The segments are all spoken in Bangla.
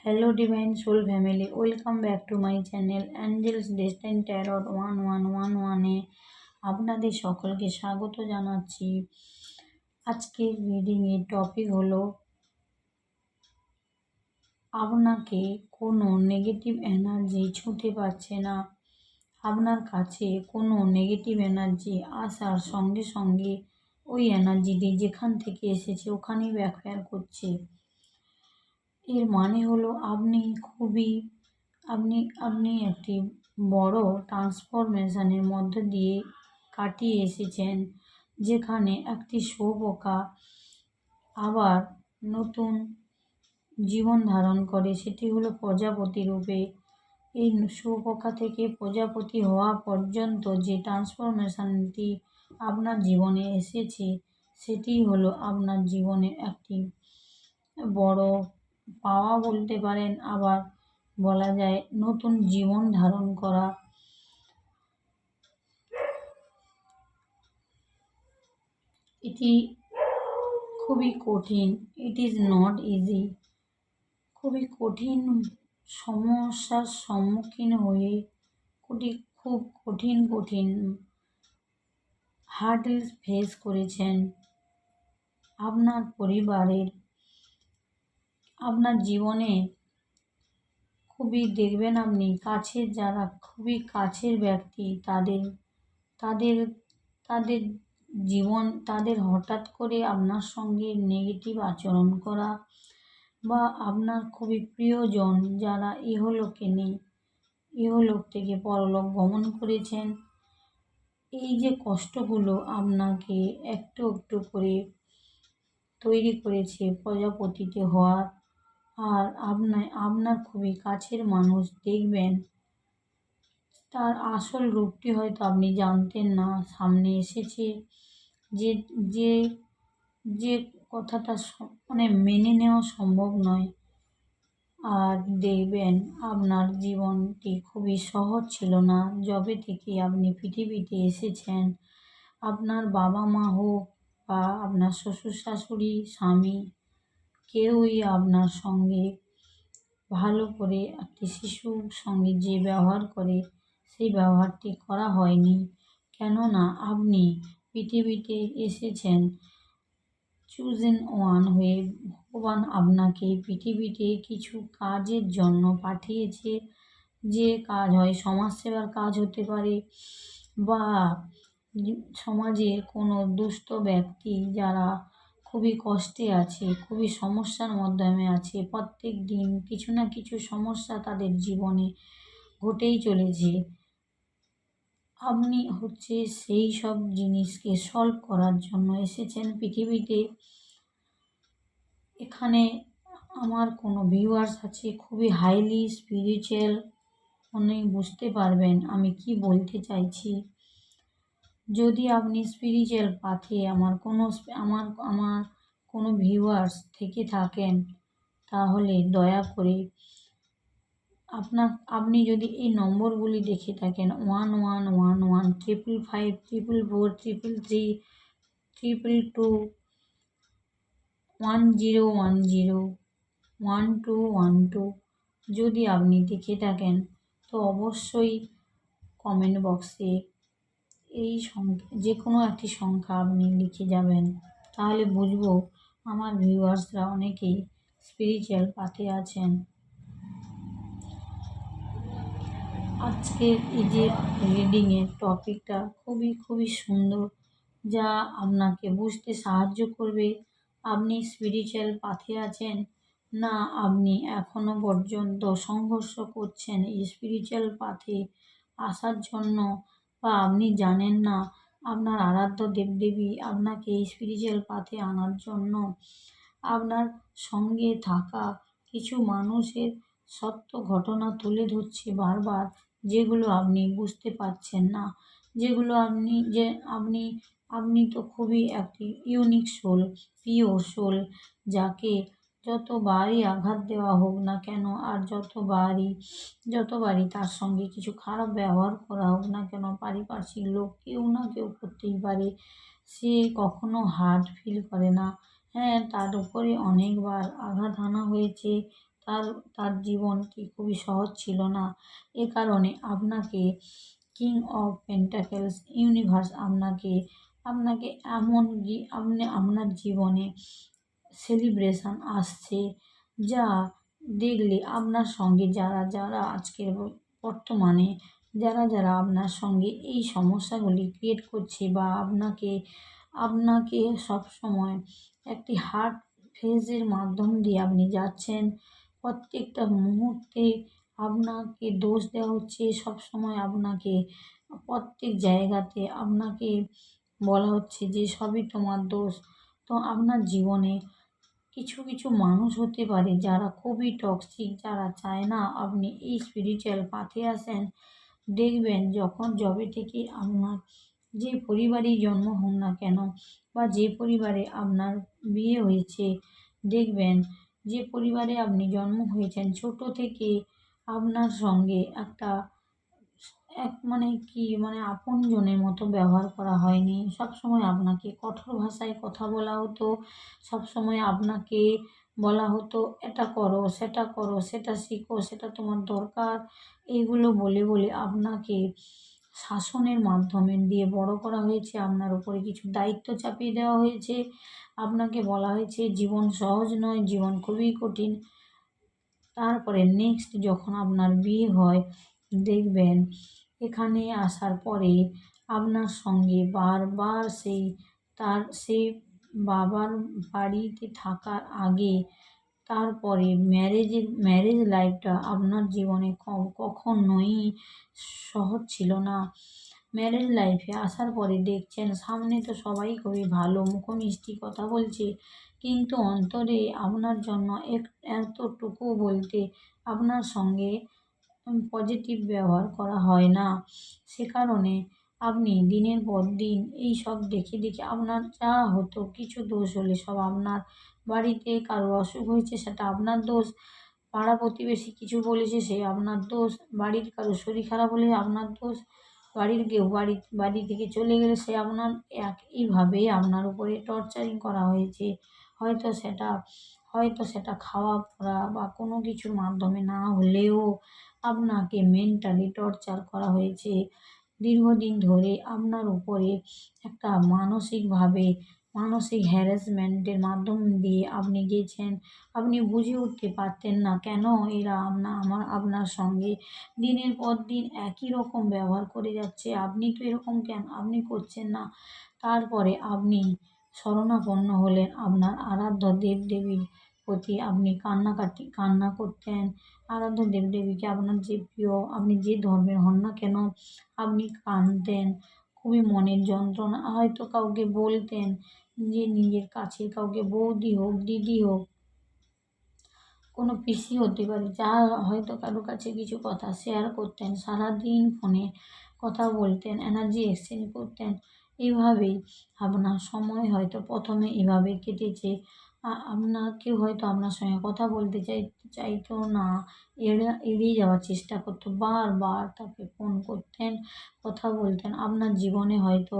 Hello Divine Soul Family, welcome back to my channel Angels Destiny Tarot 1111 এ আপনাদের সকলকে স্বাগত জানাচ্ছি। আজকের রিডিং এর টপিক হলো আপনাকে কোনো নেগেটিভ এনার্জি ছুঁতে পারছে না। আপনার কাছে কোনো নেগেটিভ এনার্জি আসার সঙ্গে সঙ্গে ওই এনার্জিটি যেখান থেকে এসেছে ওখানেই ব্যাকফায়ার করছে। এর মানে হলো আপনি একটি বড় ট্রান্সফরমেশনের মধ্য দিয়ে কাটিয়ে এসেছেন, যেখানে একটি শুঁয়োপোকা আবার নতুন জীবন ধারণ করে, সেটি হলো প্রজাপতি রূপে। এই শুঁয়োপোকা থেকে প্রজাপতি হওয়া পর্যন্ত যে ট্রান্সফরমেশনটি আপনার জীবনে এসেছে, সেটি হলো আপনার জীবনে একটি বড় পাওয়া বলতে পারেন, আবার বলা যায় নতুন জীবন ধারণ করা। এটি খুবই কঠিন, ইট ইজ নট ইজি। খুবই কঠিন সমস্যার সম্মুখীন হয়ে খুব কঠিন হার্ডেলস ফেস করেছেন। আপনার পরিবারের আপনার জীবনে খুবই দেখবেন আপনি কাছের যারা খুবই কাছের ব্যক্তি তাদের তাদের তাদের তাদের হঠাৎ করে আপনার সঙ্গে নেগেটিভ আচরণ করা, বা আপনার খুবই প্রিয়জন যারা ইহলোকে নেই, ইহলোক থেকে পরলোক গমন করেছেন, এই যে কষ্টগুলো আপনাকে একটু একটু করে তৈরি করেছে প্রজাপতিতে হওয়ার। আর আপনার খুবই কাছের মানুষ দেখবেন তার আসল রূপটি হয়তো আপনি জানতেন না, সামনে এসেছে যে যে যে কথাটা মানে মেনে নেওয়া সম্ভব নয়। আর দেখবেন আপনার জীবনটি খুবই সহজ ছিল না। যবে থেকে আপনি পৃথিবীতে এসেছেন, আপনার বাবা মা হোক বা আপনার শ্বশুর শাশুড়ি, স্বামী, কেউই আপনার সঙ্গে ভালো করে একটি শিশুর সঙ্গে যে ব্যবহার করে সেই ব্যবহারটি করা হয়নি। কেননা আপনি পৃথিবীতে এসেছেন চুজেন ওয়ান হয়ে। ভগবান আপনাকে পৃথিবীতে কিছু কাজের জন্য পাঠিয়েছে, যে কাজ হয় সমাজসেবার কাজ হতে পারে, বা সমাজের কোনো দুস্থ ব্যক্তি যারা খুবই কষ্টে আছে, খুবই সমস্যার মাধ্যমে আছে, প্রত্যেক দিন কিছু না কিছু সমস্যা তাদের জীবনে ঘটেই চলেছে। আপনি সেই সব জিনিসকে সলভ করার জন্য এসেছেন পৃথিবীতে। এখানে আমার কোনো ভিউয়ার্স আছে খুবই হাইলি স্পিরিচুয়াল, উনি বুঝতে পারবেন আমি কি বলতে চাইছি। যদি আপনি স্পিরিচুয়াল পাথে আমার কোনো ভিউয়ার্স থেকে থাকেন, তাহলে দয়া করে আপনি যদি এই নম্বরগুলি দেখে থাকেন 1111 555 444 333 222 1010 1212, যদি আপনি দেখে থাকেন তো অবশ্যই কমেন্ট বক্সে এই যে কোনো একটি সংখ্যা আপনি লিখে যাবেন, তাহলে বুঝবো আমার ভিউয়ার্সরা অনেকেই স্পিরিচুয়াল পাথে আছেন। আজকের এই যে রিডিংয়ের টপিকটা খুবই সুন্দর, যা আপনাকে বুঝতে সাহায্য করবে আপনি স্পিরিচুয়াল পাথে আছেন না আপনি এখনও পর্যন্ত সংঘর্ষ করছেন এই স্পিরিচুয়াল পাথে আসার জন্য, বা আপনি জানেন না আপনার আরাধ্য দেবদেবী আপনাকে এই স্পিরিচুয়াল পাথে আনার জন্য আপনার সঙ্গে থাকা কিছু মানুষের সত্য ঘটনা তুলে ধরছে বারবার, যেগুলো আপনি বুঝতে পারছেন না, যেগুলো আপনি তো খুবই একটি ইউনিক সোল, পিওর সোল, যাকে যতবারই আঘাত দেওয়া হোক না কেন, আর যতবারই তার সঙ্গে কিছু খারাপ ব্যবহার করা হোক না কেন, পারিপার্শ্বিক লোক কেউ না কেউ করতেই পারে, সে কখনো হার্ট ফিল করে না। হ্যাঁ, তার উপরে অনেকবার আঘাত হানা হয়েছে, তার তার জীবনটি খুবই সহজ ছিল না। এ কারণে আপনাকে কিং অফ পেন্টাকেলস ইউনিভার্স আপনাকে আপনাকে এমন আপনার জীবনে সেলিব্রেশন আসছে, যা দেখলে আপনার সঙ্গে যারা যারা আজকের বর্তমানে যারা যারা আপনার সঙ্গে এই সমস্যাগুলি ক্রিয়েট করছে বা আপনাকে আপনাকে সবসময় একটি হার্ড ফেজের মাধ্যম দিয়ে আপনি যাচ্ছেন, প্রত্যেকটা মুহূর্তে আপনাকে দোষ দেওয়া হচ্ছে, সবসময় আপনাকে প্রত্যেক জায়গাতে আপনাকে বলা হচ্ছে যে সবই তোমার দোষ। তো আপনার জীবনে কিছু কিছু মানুষ হতে পারে যারা খুবই টক্সিক, যারা চায় না আপনি এই স্পিরিচুয়াল পাথে আসেন। দেখবেন যখন যবে থেকে আপনার যে পরিবারেই জন্ম হোক না কেন বা যে পরিবারে আপনার বিয়ে হয়েছে, দেখবেন যে পরিবারে আপনি জন্ম হয়েছেন ছোট থেকে আপনার সঙ্গে একটা মানে কি মানে আপনজনের মতো ব্যবহার করা হয়নি। সবসময় আপনাকে কঠোর ভাষায় কথা বলা হতো, সবসময় আপনাকে বলা হতো এটা করো, সেটা শিখো, সেটা তোমার দরকার। এইগুলো বলে বলে আপনাকে শাসনের মাধ্যমে দিয়ে বড় করা হয়েছে। আপনার উপরে কিছু দায়িত্ব চাপিয়ে দেওয়া হয়েছে। আপনাকে বলা হয়েছে জীবন সহজ নয়, জীবন খুবই কঠিন। তারপরে নেক্সট যখন আপনার বিয়ে হয়, দেখবেন এখানে আসার পরে আপনার সঙ্গে বারবার সেই বাবার বাড়িতে থাকার আগে তারপরে ম্যারেজ লাইফটা আপনার জীবনে কখনোই সহজ ছিল না। ম্যারেজ লাইফে আসার পরে দেখছেন সামনে তো সবাই খুবই ভালো, মুখমিষ্টি কথা বলছে, কিন্তু অন্তরে আপনার জন্য এতটুকু বলতে আপনার সঙ্গে পজিটিভ ব্যবহার করা হয় না। সে কারণে আপনি দিনের পর দিন এই সব দেখে দেখে আপনার যা হতো, কিছু দোষ হলে সব আপনার, বাড়িতে কারো অসুখ হয়েছে সেটা আপনার দোষ, পাড়া প্রতিবেশী কিছু বলেছে সে আপনার দোষ, বাড়ির কারো শরীর খারাপ হলে আপনার দোষ, বাড়ির কেউ বাড়ি থেকে চলে গেলে সে আপনার, একইভাবে আপনার উপরে টর্চারিং করা হয়েছে। হয়তো সেটা হয়তো সেটা খাওয়া পরা বা কোনো কিছুর মাধ্যমে না হলেও আপনাকে মেন্টালি টর্চার করা হয়েছে। দীর্ঘদিন ধরে আপনার উপরে একটা মানসিক হ্যারাসমেন্টের মাধ্যম দিয়ে আপনি গেছেন। আপনি বুঝে উঠতে পারতেন না কেন এরা আপনার সঙ্গে দিনের পর দিন একই রকম ব্যবহার করে যাচ্ছে। আপনি তো এরকম কেন আপনি করছেন না। তারপরে আপনি শরণাপন্ন হলেন আপনার আরাধ্য দেবদেবীর প্রতি, আপনি কান্না করতেন। আরাধ্য দেবদেবীকে আপনার যে প্রিয়, আপনি যে ধর্মের হন না কেন, আপনি কাঁদতেন, খুবই মনের যন্ত্রণা, হয়তো কাউকে বলতেন যে নিজের কাছের কাউকে বৌদি হোক, দিদি হোক, কোনো পিসি হতে পারে, যা হয়তো কারো কাছে কিছু কথা শেয়ার করতেন, সারাদিন ফোনে কথা বলতেন, এনার্জি এক্সচেঞ্জ করতেন। এইভাবেই আপনার সময় হয়তো প্রথমে এভাবে কেটেছে। কেউ হয়তো আপনার সঙ্গে কথা বলতে চাইতো না, এড়িয়ে যাওয়ার চেষ্টা করতো, বারবার তাকে ফোন করতেন, কথা বলতেন। আপনার জীবনে হয়তো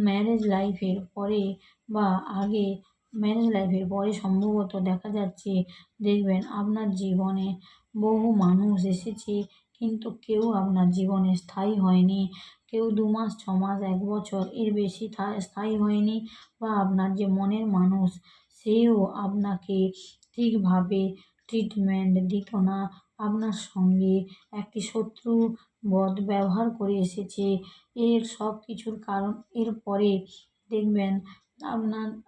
ম্যারেজ লাইফের পরে বা আগে ম্যারেজ লাইফের পরে সম্ভবত দেখা যাচ্ছে, দেখবেন আপনার জীবনে বহু মানুষ এসেছে, কিন্তু কেউ আপনার জীবনে স্থায়ী হয়নি। কেউ 2 মাস, 6 মাস, 1 বছর এর বেশি স্থায়ী হয়নি, বা আপনার যে মনের মানুষ সেও আপনাকে ঠিকভাবে ট্রিটমেন্ট দিত না। আপনার সঙ্গে একটি শত্রুবৎ ব্যবহার করে এসেছে। এর সব কিছুর কারণ এরপরে দেখবেন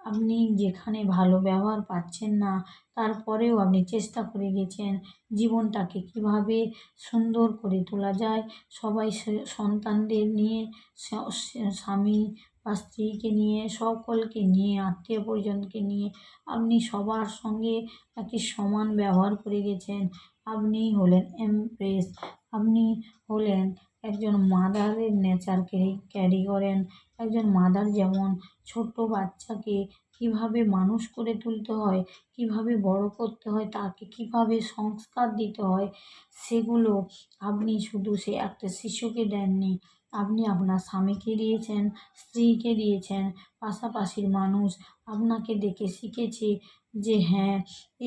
আপনি যেখানে ভালো ব্যবহার পাচ্ছেন না, তারপরেও আপনি চেষ্টা করে গেছেন জীবনটাকে কীভাবে সুন্দর করে তোলা যায়। সবাই সন্তানদের নিয়ে, স্বামী বা স্ত্রীকে নিয়ে, সকলকে নিয়ে, আত্মীয় পরিজনকে নিয়ে আপনি সবার সঙ্গে একটি সমান ব্যবহার করে গেছেন। আপনি হলেন এমপ্রেস, আপনি হলেন একজন মাদারের নেচার ক্যারি করেন। একজন মাদার যেমন ছোট্ট বাচ্চাকে কীভাবে মানুষ করে তুলতে হয়, কীভাবে বড় করতে হয়, তাকে কীভাবে সংস্কার দিতে হয়, সেগুলো আপনি শুধু সে একটা শিশুকে দেননি, আপনি আপনার স্বামীকে দিয়েছেন, স্ত্রীকে দিয়েছেন, পাশাপাশির মানুষ আপনাকে দেখে শিখেছে যে হ্যাঁ,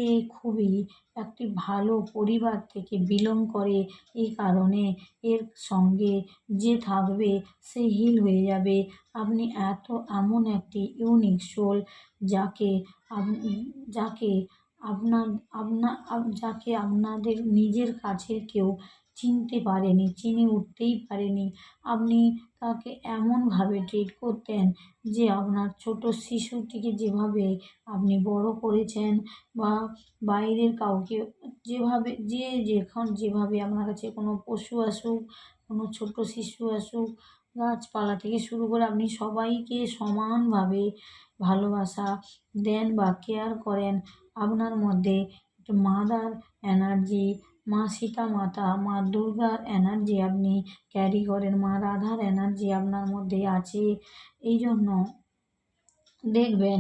এ খুবই একটি ভালো পরিবার থেকে বিলং করে। এই কারণে এর সঙ্গে যে থাকবে সে হিল হয়ে যাবে। আপনি এমন একটি ইউনিক সোল যাকে যাকে আপনার যাকে আপনাদের নিজের কাছের কেউ চিনতে পারেনি, চিনে উঠতেই পারেনি। আপনি তাকে এমনভাবে ট্রিট করতেন যে আপনার ছোট শিশুটিকে যেভাবে আপনি বড় করেছেন বা বাইরের কাউকে যেভাবে আপনার কাছে কোনো পশু আসুক, কোনো ছোট শিশু আসুক, গাছপালা থেকে শুরু করে আপনি সবাইকে সমানভাবে ভালোবাসা দেন বা কেয়ার করেন। আপনার মধ্যে একটু মাদার এনার্জি, মা সীতা মাতা, মা দুর্গার এনার্জি আপনি ক্যারি করেন, মা রাধার এনার্জি আপনার মধ্যে আছে। এই জন্য দেখবেন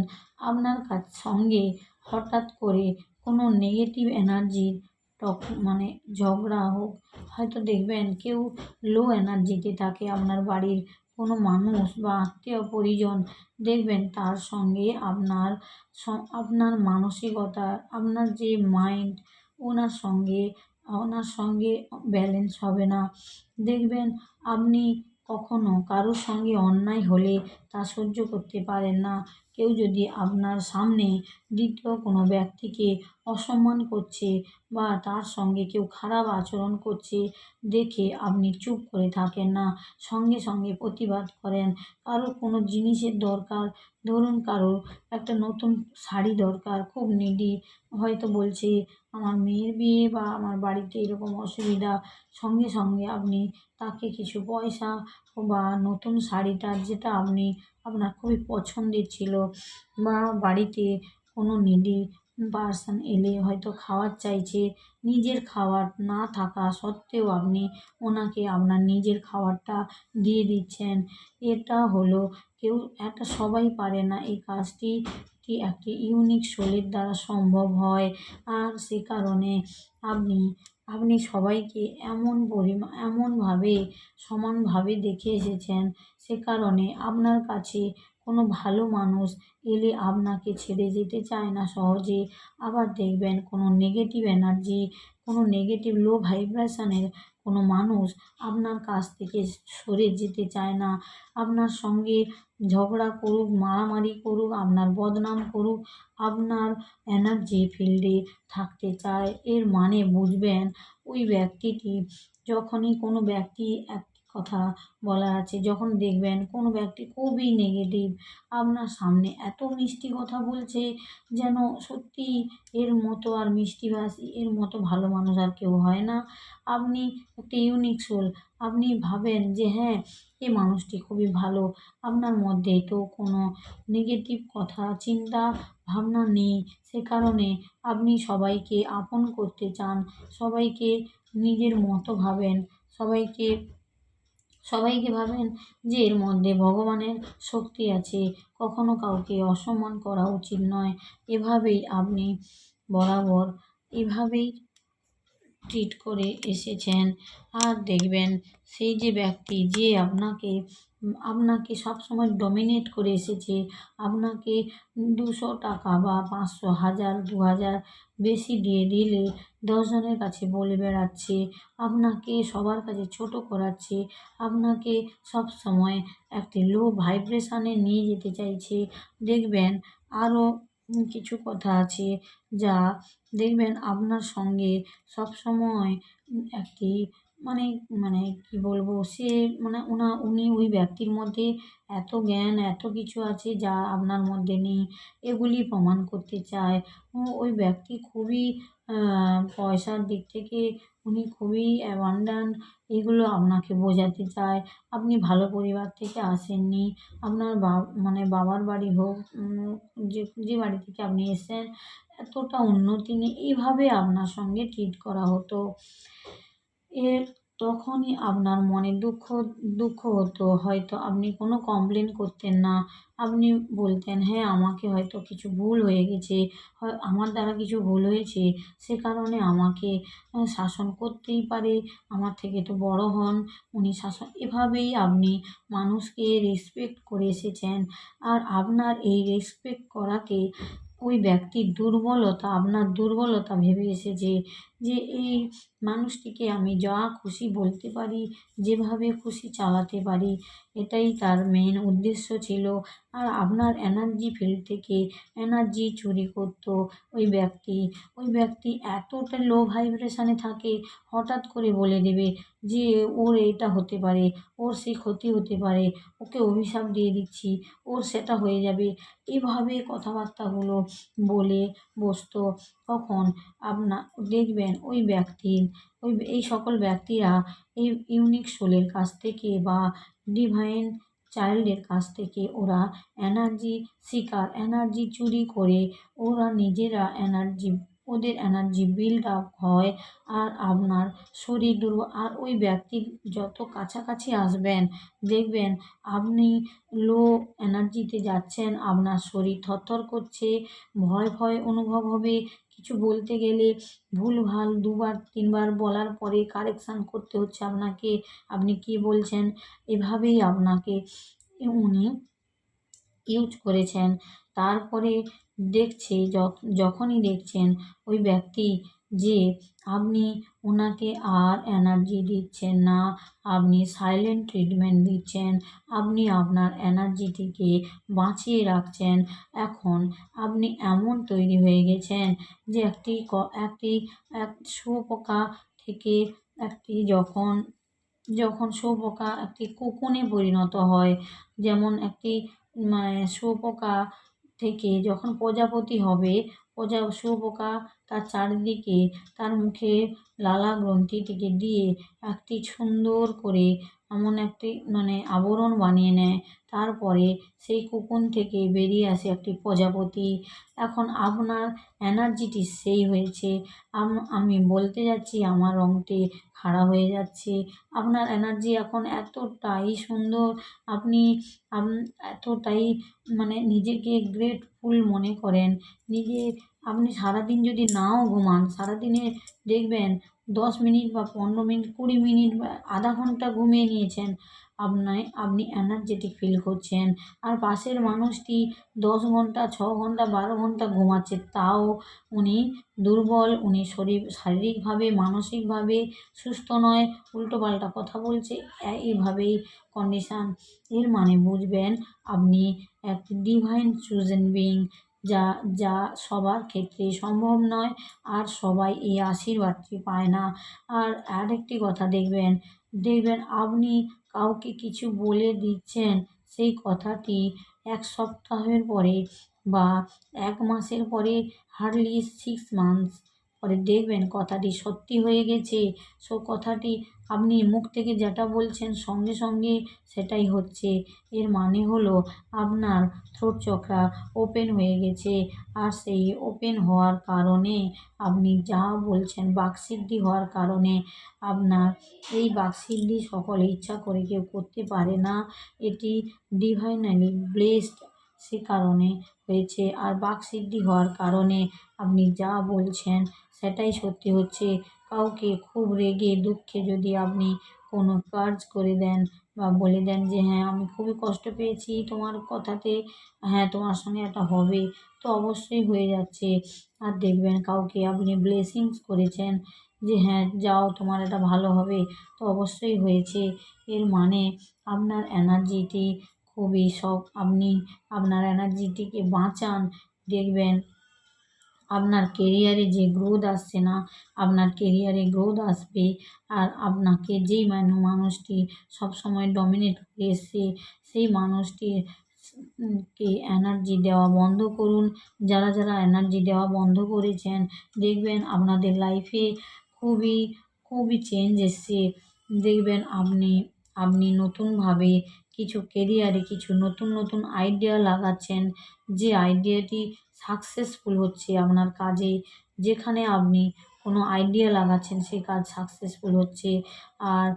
আপনার সঙ্গে হঠাৎ করে কোনো নেগেটিভ এনার্জির মানে ঝগড়া হোক, হয়তো দেখবেন কেউ লো এনার্জিতে থাকে আপনার বাড়ির কোনো মানুষ বা আত্মীয় পরিজন, দেখবেন তার সঙ্গে আপনার মানসিকতা, আপনার যে মাইন্ড, ওনার সঙ্গে ব্যালেন্স হবে না। দেখবেন আপনি কখনো কারোর সঙ্গে অন্যায় হলে তা সহ্য করতে পারেন না। কেউ যদি আপনার সামনে দ্বিতীয় কোনো ব্যক্তিকে অসম্মান করছে বা তার সঙ্গে কেউ খারাপ আচরণ করছে দেখে আপনি চুপ করে থাকেন না, সঙ্গে সঙ্গে প্রতিবাদ করেন। কারোর কোনো জিনিসের দরকার, ধরুন কারোর একটা নতুন শাড়ি দরকার, খুব নিডি, হয়তো বলছে আমার মেয়ের বিয়ে বা আমার বাড়িতে এরকম অসুবিধা, সঙ্গে সঙ্গে আপনি তাকে কিছু পয়সা বা নতুন শাড়িটা যেটা আপনার খুবই পছন্দের ছিল, বা বাড়িতে কোনো নিডি পারসন এলে হয়তো খাবার চাইছে, নিজের খাবার না থাকা সত্ত্বেও আপনি ওনাকে আপনার নিজের খাবারটা দিয়ে দিচ্ছেন। এটা হলো সবাই পারে না এই কাজটি, একটি ইউনিক সোলের দ্বারা সম্ভব হয়। আর সে কারণে আপনি আপনি সবাইকে এমনভাবে সমানভাবে দেখে এসেছেন, সে কারণে আপনার কাছে কোনো ভালো মানুষ এলে আপনাকে ছেড়ে যেতে চায় না সহজে। আবার দেখবেন কোনো নেগেটিভ এনার্জি, কোনো নেগেটিভ লো ভাইব্রেশনের কোনো মানুষ আপনার কাছ থেকে সরে যেতে চায় না। আপনার সঙ্গে ঝগড়া করুক, মারামারি করুক, আপনার বদনাম করুক, আপনার এনার্জি ফিল্ডে থাকতে চায়। এর মানে বুঝবেন ওই ব্যক্তিটি, যখনই কোনো ব্যক্তি একটি কথা বলার আছে, যখন দেখবেন কোনো ব্যক্তি খুবই নেগেটিভ আপনার সামনে এত মিষ্টি কথা বলছে, যেন সত্যি এর মতো আর মিষ্টিভাষী, এর মতো ভালো মানুষ আর কেউ হয় না। আপনি একটা ইউনিক সোল, আপনি ভাবেন যে হ্যাঁ, এ মানুষটি খুবই ভালো। আপনার মধ্যে তো কোনো নেগেটিভ কথা, চিন্তা, ভাবনা নেই। সে কারণে আপনি সবাইকে আপন করতে চান, সবাইকে নিজের মতো ভাবেন, সবাইকে সবাইকে ভাবেন যে এর মধ্যে ভগবানের শক্তি আছে। কখনো কাউকে অসম্মান করা উচিত নয়। এভাবেই আপনি বরাবর এভাবেই ট্রিট করে এসেছেন। আর দেখবেন সেই যে ব্যক্তি যে আপনাকে সবসময় ডমিনেট করে এসেছে, আপনাকে 200 টাকা বা 500, 1000, 2000 বেশি দিয়ে দিলে 10 জনের কাছে বলে বেড়াচ্ছে, আপনাকে সবার কাছে ছোট করাচ্ছে, আপনাকে সবসময় একটি লো ভাইব্রেশনে নিয়ে যেতে চাইছে, দেখবেন আরও কিছু কথা আছে যা দেখবেন আপনার সঙ্গে সবসময় একটি মানে মানে কি বলবো, সে মানে উনি ওই ব্যক্তির মধ্যে এত জ্ঞান, এত কিছু আছে যা আপনার মধ্যে নেই, এগুলি প্রমাণ করতে চায়। ওই ব্যক্তি খুবই পয়সার দিক থেকে উনি খুবই অ্যাবান্ডেন্ট, এগুলো আপনাকে বোঝাতে চায়। আপনি ভালো পরিবার থেকে আসেননি, আপনার মানে বাবার বাড়ি হোক, যে বাড়ি থেকে আপনি এসেছেন এতটা উন্নতি নেই, এইভাবে আপনার সঙ্গে ট্রিট করা হতো। তখনই আপনার মনে দুঃখ দুঃখ হতো। হয়তো আপনি কোনো কমপ্লেন করতেন না। আপনি বলতেন, "হ্যাঁ, আমাকে হয়তো কিছু ভুল হয়ে গেছে। আমার দ্বারা কিছু ভুল হয়েছে। সে কারণে আমাকে শাসন করতেই পারে। আমার থেকে তো বড় হন, উনি শাসন" এভাবেই আপনি মানুষকে রেসপেক্ট করে এসেছেন। আর আপনার এই রেসপেক্ট করাকে ওই ব্যক্তির দুর্বলতা, আপনার দুর্বলতা ভেবে এসেছে যে এই মানুষটিকে আমি যা খুশি বলতে পারি, যেভাবে খুশি চালাতে পারি, এটাই তার মেইন উদ্দেশ্য ছিল। আর আপনার এনার্জি ফিল্ড থেকে এনার্জি চুরি করত ওই ব্যক্তি। ওই ব্যক্তি এতটা লো ভাইব্রেশনে থাকে, হঠাৎ করে বলে দেবে যে ওর এটা হতে পারে, ওর সেই ক্ষতি হতে পারে, ওকে অভিশাপ দিয়ে দিচ্ছি, ওর সেটা হয়ে যাবে। এভাবে কথাবার্তাগুলো বলে বসতো। তখন দেখবেন ওই ব্যক্তির এই সকল ব্যক্তিরা এই ইউনিক সোলের কাছ থেকে বা ডিভাইন চাইল্ডের কাছ থেকে ওরা এনার্জি শিকার, এনার্জি চুরি করে ওরা নিজেরা ওদের এনার্জি বিল্ড আপ হয়। আর আপনার শরীর দুর্বল, আর ওই ব্যক্তির যত কাছাকাছি আসবেন দেখবেন আপনি লো এনার্জিতে যাচ্ছেন, আপনার শরীর থরথর করছে, ভয় ভয় অনুভব হবে। কিছু বলতে গেলে ভুলভাল ২ বার ৩ বার বলার পরে কারেকশান করতে হচ্ছে আপনাকে, আপনি কী বলছেন। এভাবেই আপনাকে উনি ইউজ করেছেন। তারপরে দেখছে যখনই দেখছেন ওই ব্যক্তি যে আপনি ওনাকে আর এনার্জি দিচ্ছেন না, আপনি সাইলেন্ট ট্রিটমেন্ট দিচ্ছেন, আপনি আপনার এনার্জিটিকে বাঁচিয়ে রাখছেন। এখন আপনি এমন তৈরি হয়ে গেছেন যে একটি শুঁয়োপোকা থেকে একটি যখন যখন শুঁয়োপোকা একটি কোকুনে পরিণত হয়, যেমন একটি শুঁয়োপোকা থেকে যখন প্রজাপতি হবে, শুঁয়োপোকা তার চারিদিকে তার মুখে লালা গ্রন্থিটিকে দিয়ে একটি সুন্দর করে এমন একটি আবরণ বানিয়ে নেয়। তারপরে সেই কোকুন থেকে বেরিয়ে আসে একটি প্রজাপতি। এখন আপনার এনার্জিটি সেই হয়েছে। আমি বলতে যাচ্ছি আমার রংটি খাড়া হয়ে যাচ্ছে। আপনার এনার্জি এখন এতটাই সুন্দর, আপনি এতটাই নিজেকে গ্রেটফুল মনে করেন। আপনি সারাদিন যদি নাও ঘুমান, সারাদিনে দেখবেন ১০ মিনিট বা ১৫ মিনিট, ২০ মিনিট বা আধা ঘন্টা ঘুমিয়ে নিয়েছেন, আপনি এনার্জেটিক ফিল করছেন। আর পাশের মানুষটি ১০ ঘন্টা, ৬ ঘন্টা, ১২ ঘন্টা ঘুমাচ্ছে, তাও উনি দুর্বল, উনি শারীরিকভাবে, মানসিকভাবে সুস্থ নয়, উল্টোপাল্টা কথা বলছে, এইভাবেই কন্ডিশন। এর মানে বুঝবেন আপনি একটি ডিভাইন চুজেন বিইং, যা যা সবার ক্ষেত্রে সম্ভব নয়, আর সবাই এই আশীর্বাদটি পায় না। আর আরেকটি কথা দেখবেন আপনি কাউকে কিছু বলে দিচ্ছেন, সেই কথাটি ১ সপ্তাহের পরে বা ১ মাসের পরে, হার্ডলি 6 মান্থস পরে দেখবেন কথাটি সত্যি হয়ে গেছে। কথাটি আপনি মুখ থেকে যেটা বলছেন সঙ্গে সঙ্গে সেটাই হচ্ছে। এর মানে হলো আপনার থ্রোট চক্রা ওপেন হয়ে গেছে। আর সেই ওপেন হওয়ার কারণে আপনি যা বলছেন, বাকসিদ্ধি হওয়ার কারণে আপনার এই বাকসিদ্ধি সকলে ইচ্ছা করে কেউ করতে পারে না। এটি ডিভাইনালি ব্লেসড, সে কারণে হয়েছে। আর বাকসিদ্ধি হওয়ার কারণে আপনি যা বলছেন সেটাই সত্যি হচ্ছে। কাউকে খুব রেগে দুঃখে যদি আপনি কোনো কাজ করে দেন বা বলে দেন যে হ্যাঁ, আমি খুবই কষ্ট পেয়েছি তোমার কথাতে, হ্যাঁ তোমার সঙ্গে এটা হবে, তো অবশ্যই হয়ে যাচ্ছে। আর দেখবেন কাউকে আপনি ব্লেসিংস করেছেন যে হ্যাঁ যাও তোমার এটা ভালো হবে, তো অবশ্যই হয়েছে। এর মানে আপনার এনার্জিটি খুবই আপনি আপনার এনার্জিটিকে বাঁচান, দেখবেন আপনার কেরিয়ারে যে গ্রোথ আসছে না, আপনার কেরিয়ারে গ্রোথ আসবে। আর আপনাকে যেই মানুষটি সবসময় ডমিনেট করে এসছে, সেই মানুষটির কে এনার্জি দেওয়া বন্ধ করুন। যারা এনার্জি দেওয়া বন্ধ করেছেন, দেখবেন আপনাদের লাইফে খুবই খুবই চেঞ্জ এসছে। দেখবেন আপনি নতুনভাবে কিছু কেরিয়ারে কিছু নতুন নতুন আইডিয়া লাগাচ্ছেন, যে আইডিয়াটি সাকসেসফুল হচ্ছে আপনার কাজে। যেখানে আপনি কোনো আইডিয়া লাগাচ্ছেন সেই কাজ সাকসেসফুল হচ্ছে। আর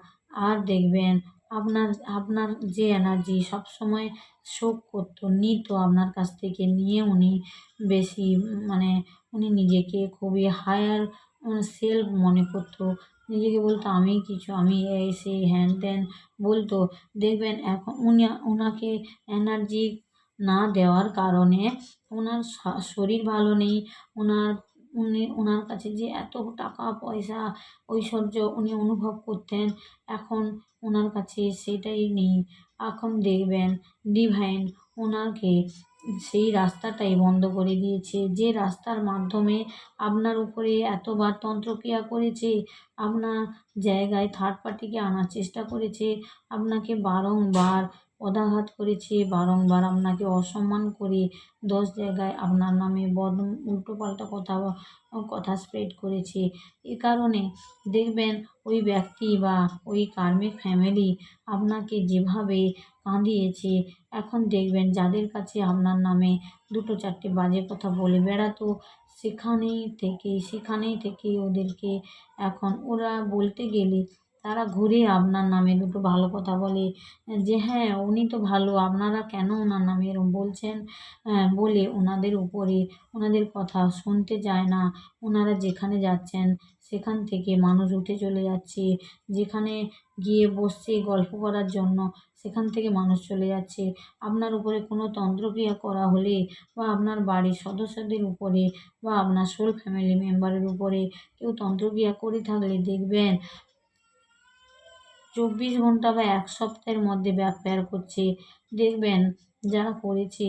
আর দেখবেন আপনার আপনার যে এনার্জি সবসময় শোক করতো, নিত আপনার কাছ থেকে, নিয়ে উনি বেশি মানে উনি নিজেকে খুবই হায়ার সেলফ মনে করতো। নিজেকে বলতো আমি কিছু, আমি এই সেই হ্যান ত্যান বলতো। দেখবেন এখন ওনাকে এনার্জি না দেওয়ার কারণে ওনার শরীর ভালো নেই। ওনার ওনার কাছে যে এত টাকা পয়সা ঐশ্বর্য উনি অনুভব করতেন, এখন ওনার কাছে সেটাই নেই। এখন দেখবেন ডিভাইন ওনাকে সেই রাস্তাটাই বন্ধ করে দিয়েছে, যে রাস্তার মাধ্যমে আপনার উপরে এতবার তন্ত্রক্রিয়া করেছে, আপনার জায়গায় থার্ড পার্টিকে আনার চেষ্টা করেছে, আপনাকে বারংবার পদাঘাত করেছে, বারংবার আপনাকে অসম্মান করে 10 জায়গায় আপনার নামে উল্টোপাল্টা কথা স্প্রেড করেছে। এ কারণে দেখবেন ওই ব্যক্তি বা ওই কার্মিক ফ্যামিলি আপনাকে যেভাবে কাঁদিয়েছে, এখন দেখবেন যাদের কাছে আপনার নামে 2-4টে বাজে কথা বলে বেড়াতো, সেখানেই থেকে ওদেরকে এখন ওরা বলতে গেলে তারা ঘুরে আপনার নামে 2টো ভালো কথা বলে, যে হ্যাঁ উনি তো ভালো, আপনারা কেন ওনার নামে এরকম বলছেন, বলে ওনাদের উপরে ওনাদের কথা শুনতে চায় না। ওনারা যেখানে যাচ্ছেন সেখান থেকে মানুষ উঠে চলে যাচ্ছে, যেখানে গিয়ে বসছে গল্প করার জন্য সেখান থেকে মানুষ চলে যাচ্ছে। আপনার উপরে কোনো তন্ত্রক্রিয়া করা হলে বা আপনার বাড়ির সদস্যদের উপরে বা আপনার সোল ফ্যামিলি মেম্বারের উপরে কেউ তন্ত্রক্রিয়া করে থাকলে দেখবেন 24 ঘন্টা বা 1 সপ্তাহের মধ্যে ব্যাকফায়ার করছে। দেখবেন যারা করেছে,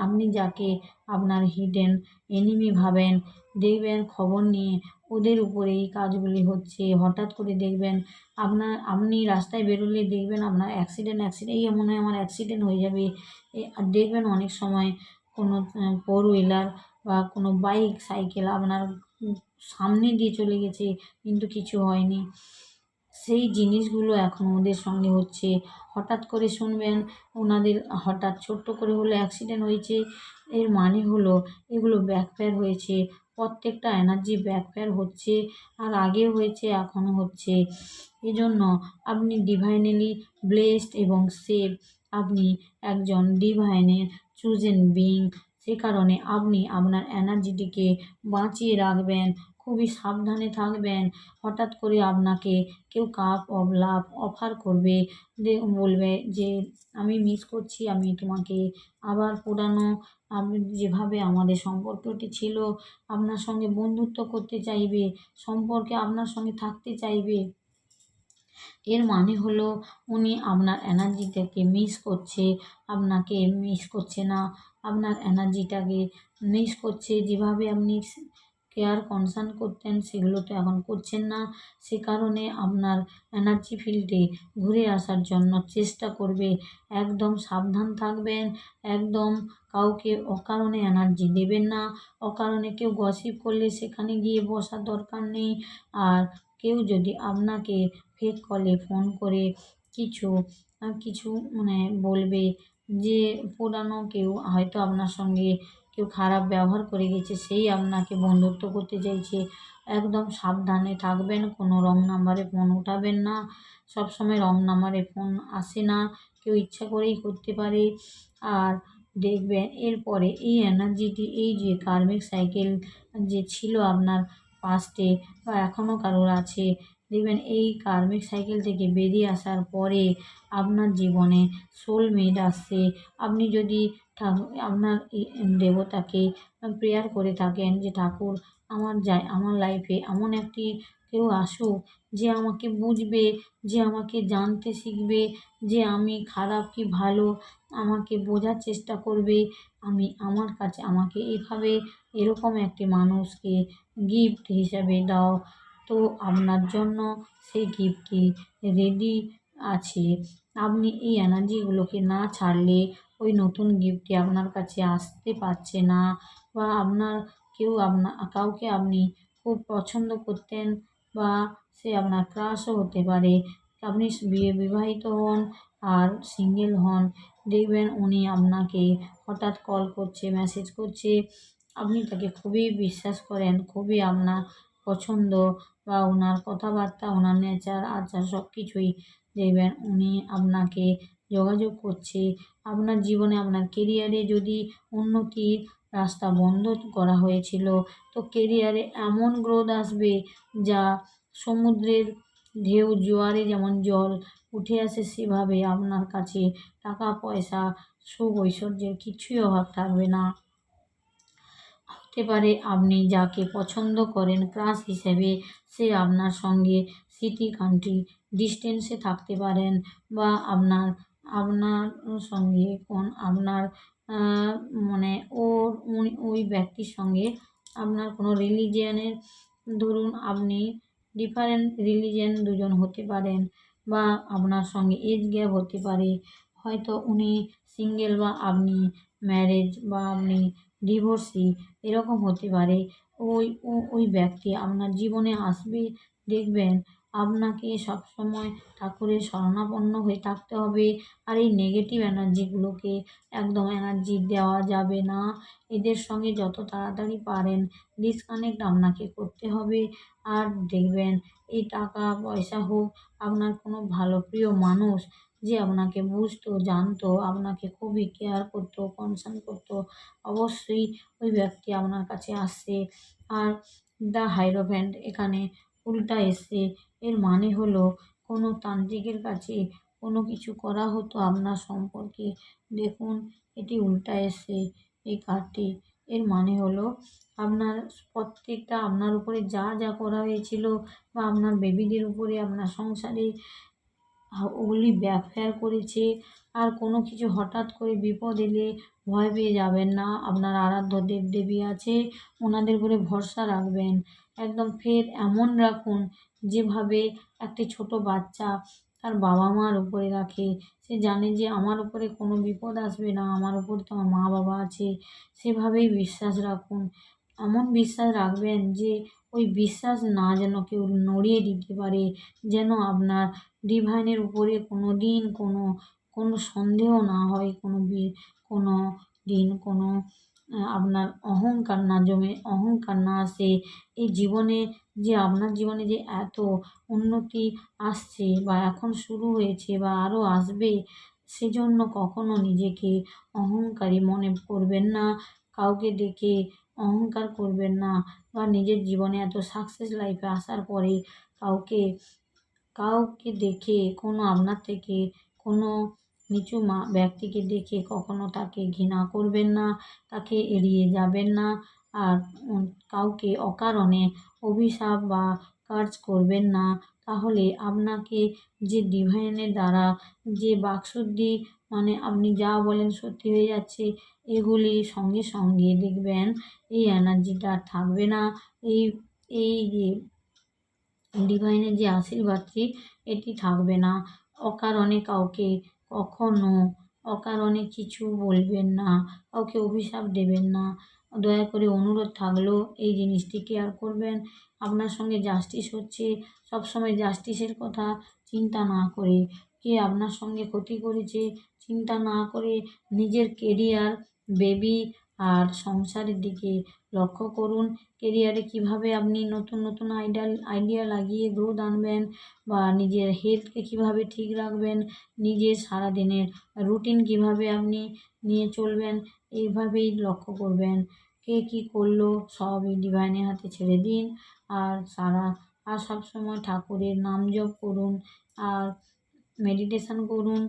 আপনি যাকে আপনার হিডেন এনিমি ভাবেন, দেখবেন খবর নিয়ে ওদের উপরে এই কাজগুলি হচ্ছে। হঠাৎ করে দেখবেন আপনি রাস্তায় বেরোলে দেখবেন আপনার অ্যাক্সিডেন্ট এই মনে হয় আমার অ্যাক্সিডেন্ট হয়ে যাবে। আর দেখবেন অনেক সময় কোনো ফোর হুইলার বা কোনো বাইক, সাইকেল আপনার সামনে দিয়ে চলে গেছে কিন্তু কিছু হয়নি। সেই জিনিসগুলো এখন ওদের সঙ্গে হচ্ছে। হঠাৎ করে শুনবেন ওনাদের হঠাৎ ছোট্ট করে হলে অ্যাক্সিডেন্ট হয়েছে, এর মানে হলো এগুলো ব্যাকফায়ার হয়েছে। প্রত্যেকটা এনার্জি ব্যাকফায়ার হচ্ছে, আর আগেও হয়েছে এখনও হচ্ছে। এজন্য আপনি ডিভাইনালি ব্লেসড এবং সেভ। আপনি একজন ডিভাইনের চুজেন বিইং। সে কারণে আপনি আপনার এনার্জিটিকে বাঁচিয়ে রাখবেন, খুবই সাবধানে থাকবেন। হঠাৎ করে আপনাকে কেউ কাপ অফ লাভ অফার করবে, বলবে যে আমি মিস করছি, আমি তোমাকে আবার পুরানো আমি যেভাবে আমাদের সম্পর্কটি ছিল, আপনার সঙ্গে বন্ধুত্ব করতে চাইবে, সম্পর্কে আপনার সঙ্গে থাকতে চাইবে। এর মানে হলো উনি আপনার এনার্জিটাকে মিস করছে, আপনাকে মিস করছে না। আপনার এনার্জিটাকে মিস করছে, যেভাবে আপনি কেয়ার কনসার্ন করতেন সেগুলো তো এখন করছেন না। সে কারণে আপনার এনার্জি ফিল্ডে ঘুরে আসার জন্য চেষ্টা করবে। একদম সাবধান থাকবেন, একদম কাউকে অকারণে এনার্জি দেবেন না। অকারণে কেউ গসিপ করলে সেখানে গিয়ে বসার দরকার নেই। আর কেউ যদি আপনাকে ফেক কলে ফোন করে কিছু কিছু বলবে, যে পুরানো কেউ হয়তো আপনার সঙ্গে কেউ খারাপ ব্যবহার করে গেছে, সেই আপনাকে বন্ধুত্ব করতে চাইছে, একদম সাবধানে থাকবেন। কোনো রং নাম্বারে ফোন উঠাবেন না। সবসময় রং নাম্বারে ফোন আসে না, কেউ ইচ্ছা করেই করতে পারে। আর দেখবেন এরপরে এই এনার্জিটি, এই যে কার্মিক সাইকেল যে ছিল আপনার পাস্টে বা এখনও কারোর আছে, দেখবেন এই কার্মিক সাইকেল থেকে বেরিয়ে আসার পরে আপনার জীবনে সোলমেট আসছে। আপনি যদি আপনার দেবতাকে প্রেয়ার করে থাকেন যে ঠাকুর আমার লাইফে এমন একটি কেউ আসুক যে আমাকে বুঝবে, যে আমাকে জানতে শিখবে, যে আমি খারাপ কি ভালো আমাকে বোঝার চেষ্টা করবে, আমার কাছে আমাকে এরকম একটি মানুষকে গিফট হিসাবে দাও। তো আপনার জন্য সেই গিফটটি রেডি আছে। আপনি এই এনার্জিগুলোকে না ছাড়লে ওই নতুন গিফটটি আপনার কাছে আসতে পারছে না, বা কাউকে আপনি খুব পছন্দ করতেন, বা সে আপনার ক্রাশও হতে পারে। আপনি বিবাহিত হন আর সিঙ্গেল হন, দেখবেন উনি আপনাকে হঠাৎ কল করছে, মেসেজ করছে, আপনি তাকে খুবই বিশ্বাস করেন, খুবই আপনার পছন্দ বা ওনার কথাবার্তা, ওনার নেচার আচার সব কিছুই দেখবেন উনি আপনাকে যোগাযোগ করছে। আপনার জীবনে আপনার কেরিয়ারে যদি উন্নতির রাস্তা বন্ধ করা হয়েছিল, তো কেরিয়ারে এমন গ্রোথ আসবে যা সমুদ্রের ঢেউ জোয়ারে যেমন জল উঠে আসে, সেভাবে আপনার কাছে টাকা পয়সা সুখ ঐশ্বর্যের কিছুই অভাব থাকবে না। হতে পারে আপনি যাকে পছন্দ করেন ক্রাশ হিসেবে, সে আপনার সঙ্গে সিটি কান্ট্রি ডিস্টেন্সে থাকতে পারেন, বা আপনার আপনার সঙ্গে আপনার মানে ওই ব্যক্তির সঙ্গে আপনার কোনো রিলিজিয়ানের, ধরুন আপনি ডিফারেন্ট রিলিজিয়ান দুজন হতে পারেন, বা আপনার সঙ্গে এজ গ্যাপ হতে পারে। হয়তো উনি সিঙ্গেল বা আপনি ম্যারেজ, বা আপনি ডিভোর্সি, এরকম হতে পারে। ওই ব্যক্তি আপনার জীবনে আসবে, দেখবেন আপনাকে সবসময় ঠাকুরের শরণাপন্ন হয়ে থাকতে হবে। আর এই নেগেটিভ এনার্জিগুলোকে একদম এনার্জি দেওয়া যাবে না। এদের সঙ্গে যত তাড়াতাড়ি পারেন ডিসকানেক্ট আপনাকে করতে হবে। আর দেখবেন এই টাকা পয়সা হোক, আপনার কোনো ভালো প্রিয় মানুষ যে আপনাকে বুঝতো, জানতো, আপনাকে খুবই কেয়ার করতো, কনসার্ন করতো, অবশ্যই ওই ব্যক্তি আপনার কাছে আসছে। আর দ্য হাইরোফ্যান্ট এখানে উল্টা এসছে, এর মানে হলো কোনো তান্ত্রিকের কাছে কোনো কিছু করা হতো আপনার সম্পর্কে। দেখুন এটি উল্টা এসছে এই কার্ডটি, এর মানে হলো আপনার প্রত্যেকটা আপনার উপরে যা যা করা হয়েছিল, বা আপনার বেবিদের উপরে, আপনার সংসারে ওগুলি ব্যাকফায়ার করেছে। আর কোনো কিছু হঠাৎ করে বিপদ এলে ভয় পেয়ে যাবেন না। আপনার আরাধ্য দেবদেবী আছে, ওনাদের উপরে ভরসা রাখবেন। একদম ফের এমন রাখুন যেভাবে একটি ছোট বাচ্চা তার বাবা মার উপরে রাখে। সে জানে যে আমার উপরে কোনো বিপদ আসবে না, আমার উপরে তো আমার মা বাবা আছে। সেভাবেই বিশ্বাস রাখুন। এমন বিশ্বাস রাখবেন যে ওই বিশ্বাস না যেন কেউ নড়িয়ে দিতে পারে। যেন আপনার ডিভাইনের উপরে কোনো দিন কোনো সন্দেহ না হয়, কোনো দিন কোনো আপনার অহংকার না জমে, অহংকার না আসে। এই জীবনে যে আপনার জীবনে যে এত উন্নতি আসছে, বা এখন শুরু হয়েছে, বা আরও আসবে, সেজন্য কখনো নিজেকে অহংকারী মনে করবেন না। কাউকে দেখে অহংকার করবেন না, বা নিজের জীবনে এত সাকসেস লাইফে আসার পরে কাউকে কাউকে দেখে আপনার থেকে কোনো নিচু ব্যক্তিকে দেখে কখনো তাকে ঘৃণা করবেন না, তাকে এড়িয়ে যাবেন না। আর কাউকে অকারণে অভিশাপ বা কার্স করবেন না। তাহলে আপনাকে যে ডিভাইনের দ্বারা যে বাকশুদ্ধি, মানে আপনি যা বলেন সত্যি হয়ে যাচ্ছে, এগুলি সঙ্গে সঙ্গে দেখবেন এই এনার্জিটা আর থাকবে না। এই এই যে ডিভাইনের যে আশীর্বাদটি, এটি থাকবে না। অকারণে কাউকে কখনো অকারণে কিছু বলবেন না, কাউকে অভিশাপ দেবেন না। দয়া করে অনুরোধ থাকলো এই জিনিসটি কেয়ার করবেন। আপনার সঙ্গে জাস্টিস হচ্ছে, সবসময় জাস্টিসের কথা চিন্তা না করে, কে আপনার সঙ্গে ক্ষতি করেছে চিন্তা না করে, নিজের কেরিয়ার, বেবি আর সংসারের দিকে লক্ষ্য করুন। কেরিয়ারে কীভাবে আপনি নতুন নতুন আইডিয়া লাগিয়ে গ্রোথ আনবেন, বা নিজের হেলথকে কীভাবে ঠিক রাখবেন, নিজের সারাদিনের রুটিন কীভাবে আপনি নিয়ে চলবেন, এইভাবেই লক্ষ্য করবেন। কে কী করলো সবই ডিভাইনের হাতে ছেড়ে দিন। আর সবসময় ঠাকুরের নাম জপ করুন, আর মেডিটেশন করুন।